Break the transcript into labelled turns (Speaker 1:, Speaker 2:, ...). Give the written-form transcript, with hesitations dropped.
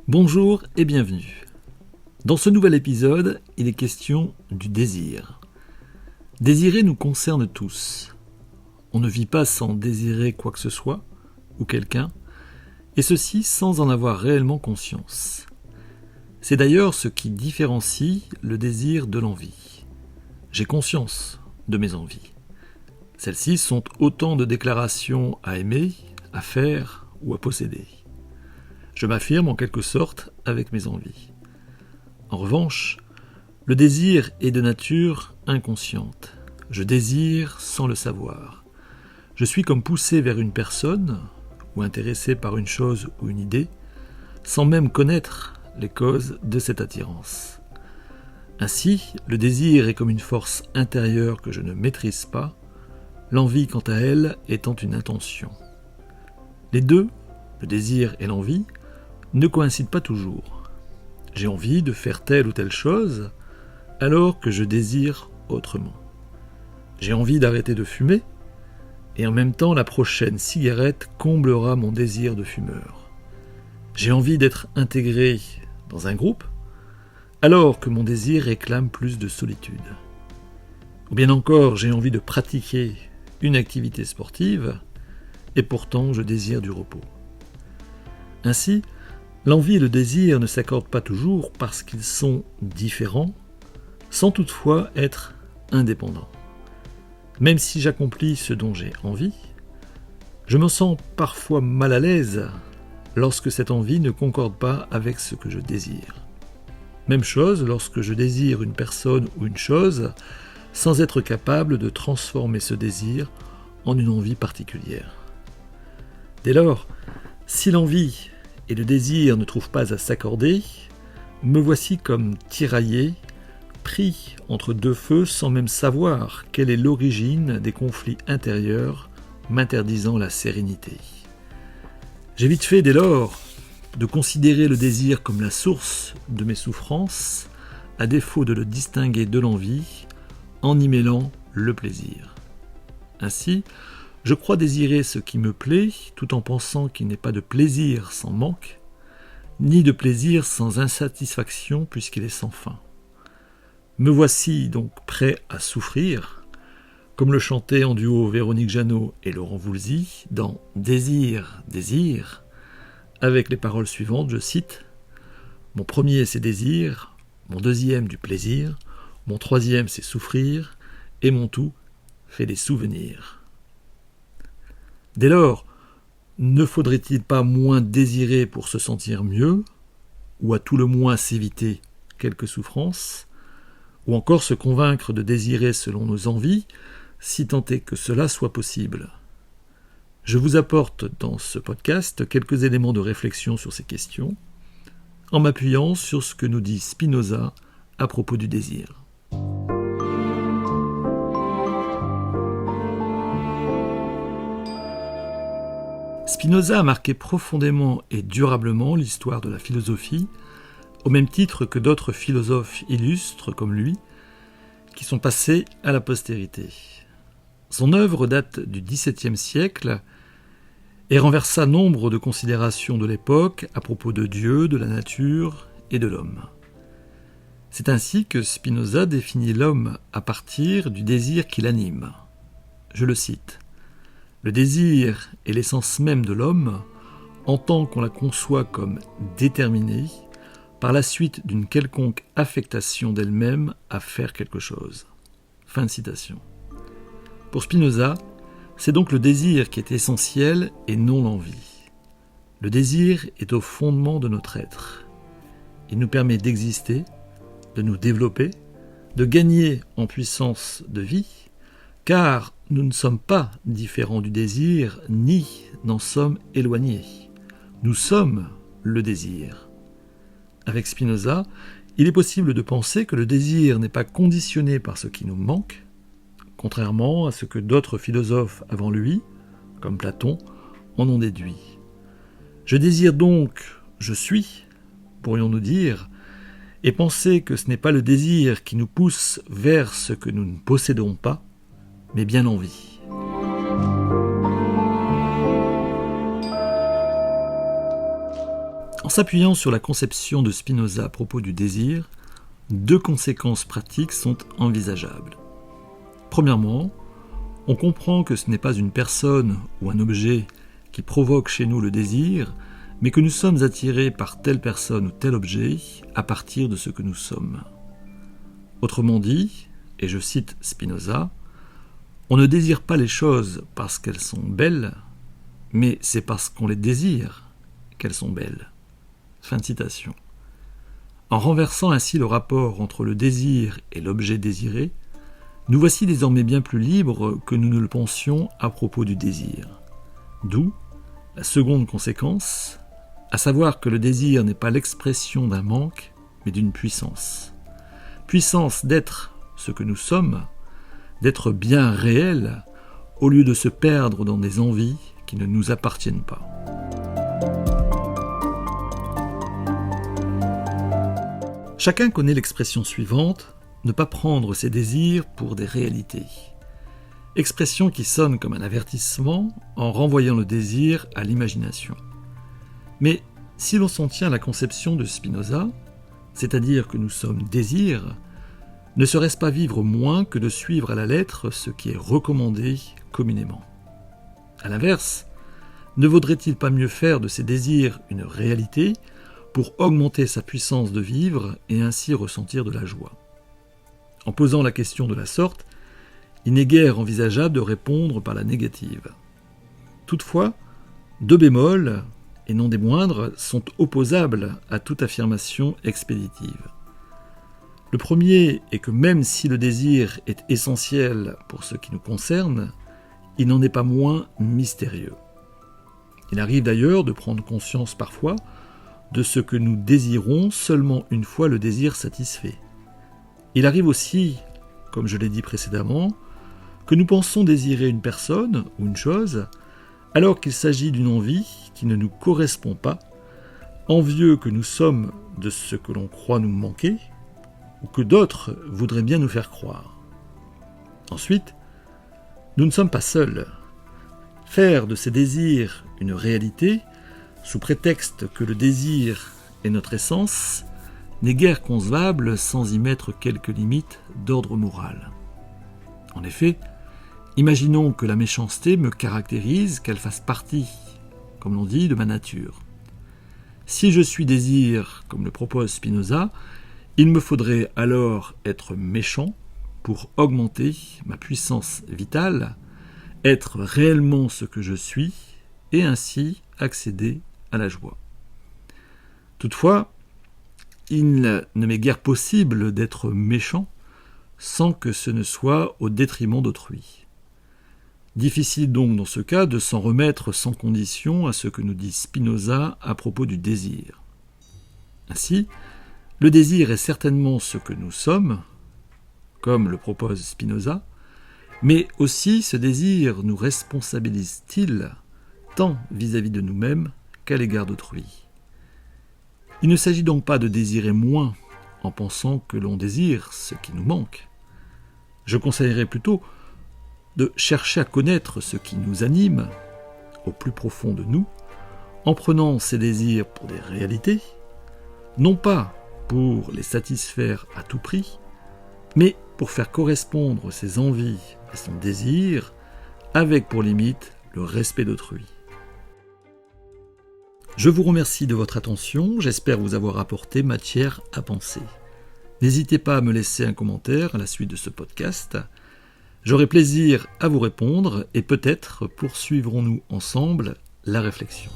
Speaker 1: Bonjour et bienvenue. Dans ce nouvel épisode, il est question du désir. Désirer nous concerne tous. On ne vit pas sans désirer quoi que ce soit, ou quelqu'un, et ceci sans en avoir réellement conscience. C'est d'ailleurs ce qui différencie le désir de l'envie. J'ai conscience de mes envies. Celles-ci sont autant de déclarations à aimer, à faire ou à posséder. Je m'affirme en quelque sorte avec mes envies. En revanche, le désir est de nature inconsciente. Je désire sans le savoir. Je suis comme poussé vers une personne, ou intéressé par une chose ou une idée, sans même connaître les causes de cette attirance. Ainsi, le désir est comme une force intérieure que je ne maîtrise pas, l'envie quant à elle étant une intention. Les deux, le désir et l'envie, ne coïncident pas toujours. J'ai envie de faire telle ou telle chose, alors que je désire autrement. J'ai envie d'arrêter de fumer, et en même temps la prochaine cigarette comblera mon désir de fumeur. J'ai envie d'être intégré dans un groupe, alors que mon désir réclame plus de solitude. Ou bien encore, j'ai envie de pratiquer une activité sportive, et pourtant je désire du repos. Ainsi, l'envie et le désir ne s'accordent pas toujours parce qu'ils sont différents, sans toutefois être indépendants. Même si j'accomplis ce dont j'ai envie, je me sens parfois mal à l'aise lorsque cette envie ne concorde pas avec ce que je désire. Même chose lorsque je désire une personne ou une chose, sans être capable de transformer ce désir en une envie particulière. Dès lors, si l'envie et le désir ne trouvent pas à s'accorder, me voici comme tiraillé, pris entre deux feux sans même savoir quelle est l'origine des conflits intérieurs m'interdisant la sérénité. J'ai vite fait dès lors de considérer le désir comme la source de mes souffrances, à défaut de le distinguer de l'envie, en y mêlant le plaisir. Ainsi, je crois désirer ce qui me plaît, tout en pensant qu'il n'est pas de plaisir sans manque, ni de plaisir sans insatisfaction puisqu'il est sans fin. Me voici donc prêt à souffrir, comme le chantaient en duo Véronique Jeannot et Laurent Voulzy dans « Désir, désir », avec les paroles suivantes, je cite « Mon premier c'est désir, mon deuxième du plaisir, mon troisième c'est souffrir, et mon tout fait des souvenirs. » Dès lors, ne faudrait-il pas moins désirer pour se sentir mieux, ou à tout le moins s'éviter quelques souffrances, ou encore se convaincre de désirer selon nos envies, si tant est que cela soit possible. Je vous apporte dans ce podcast quelques éléments de réflexion sur ces questions, en m'appuyant sur ce que nous dit Spinoza à propos du désir. Spinoza a marqué profondément et durablement l'histoire de la philosophie, au même titre que d'autres philosophes illustres comme lui, qui sont passés à la postérité. Son œuvre date du XVIIe siècle et renversa nombre de considérations de l'époque à propos de Dieu, de la nature et de l'homme. C'est ainsi que Spinoza définit l'homme à partir du désir qui l'anime. Je le cite. Le désir est l'essence même de l'homme, en tant qu'on la conçoit comme déterminée, par la suite d'une quelconque affectation d'elle-même à faire quelque chose. Fin de citation. Pour Spinoza, c'est donc le désir qui est essentiel et non l'envie. Le désir est au fondement de notre être. Il nous permet d'exister, de nous développer, de gagner en puissance de vie, car nous ne sommes pas différents du désir, ni n'en sommes éloignés. Nous sommes le désir. Avec Spinoza, il est possible de penser que le désir n'est pas conditionné par ce qui nous manque, contrairement à ce que d'autres philosophes avant lui, comme Platon, en ont déduit. Je désire donc, je suis, pourrions-nous dire, et penser que ce n'est pas le désir qui nous pousse vers ce que nous ne possédons pas, mais bien l'envie. En s'appuyant sur la conception de Spinoza à propos du désir, 2 conséquences pratiques sont envisageables. Premièrement, on comprend que ce n'est pas une personne ou un objet qui provoque chez nous le désir, mais que nous sommes attirés par telle personne ou tel objet à partir de ce que nous sommes. Autrement dit, et je cite Spinoza, on ne désire pas les choses parce qu'elles sont belles, mais c'est parce qu'on les désire qu'elles sont belles. Fin de citation. En renversant ainsi le rapport entre le désir et l'objet désiré, nous voici désormais bien plus libres que nous ne le pensions à propos du désir. D'où la seconde conséquence, à savoir que le désir n'est pas l'expression d'un manque, mais d'une puissance. Puissance d'être ce que nous sommes, d'être bien réel, au lieu de se perdre dans des envies qui ne nous appartiennent pas. Chacun connaît l'expression suivante, ne pas prendre ses désirs pour des réalités. Expression qui sonne comme un avertissement en renvoyant le désir à l'imagination. Mais si l'on s'en tient à la conception de Spinoza, c'est-à-dire que nous sommes désir, ne serait-ce pas vivre moins que de suivre à la lettre ce qui est recommandé communément? À l'inverse, ne vaudrait-il pas mieux faire de ses désirs une réalité pour augmenter sa puissance de vivre et ainsi ressentir de la joie? En posant la question de la sorte, il n'est guère envisageable de répondre par la négative. Toutefois, 2 bémols, et non des moindres, sont opposables à toute affirmation expéditive. Le premier est que même si le désir est essentiel pour ce qui nous concerne, il n'en est pas moins mystérieux. Il arrive d'ailleurs de prendre conscience parfois de ce que nous désirons seulement une fois le désir satisfait. Il arrive aussi, comme je l'ai dit précédemment, que nous pensons désirer une personne ou une chose, alors qu'il s'agit d'une envie qui ne nous correspond pas, envieux que nous sommes de ce que l'on croit nous manquer, ou que d'autres voudraient bien nous faire croire. Ensuite, nous ne sommes pas seuls. Faire de ces désirs une réalité, sous prétexte que le désir est notre essence, n'est guère concevable sans y mettre quelques limites d'ordre moral. En effet, imaginons que la méchanceté me caractérise, qu'elle fasse partie, comme l'on dit, de ma nature. Si je suis désir, comme le propose Spinoza, il me faudrait alors être méchant pour augmenter ma puissance vitale, être réellement ce que je suis, et ainsi accéder à la joie. Toutefois, il ne m'est guère possible d'être méchant sans que ce ne soit au détriment d'autrui. Difficile donc dans ce cas de s'en remettre sans condition à ce que nous dit Spinoza à propos du désir. Ainsi, le désir est certainement ce que nous sommes, comme le propose Spinoza, mais aussi ce désir nous responsabilise-t-il tant vis-à-vis de nous-mêmes qu'à l'égard d'autrui. Il ne s'agit donc pas de désirer moins en pensant que l'on désire ce qui nous manque. Je conseillerais plutôt de chercher à connaître ce qui nous anime au plus profond de nous, en prenant ces désirs pour des réalités, non pas pour les satisfaire à tout prix, mais pour faire correspondre ses envies à son désir, avec pour limite le respect d'autrui. Je vous remercie de votre attention, j'espère vous avoir apporté matière à penser. N'hésitez pas à me laisser un commentaire à la suite de ce podcast. J'aurai plaisir à vous répondre et peut-être poursuivrons-nous ensemble la réflexion.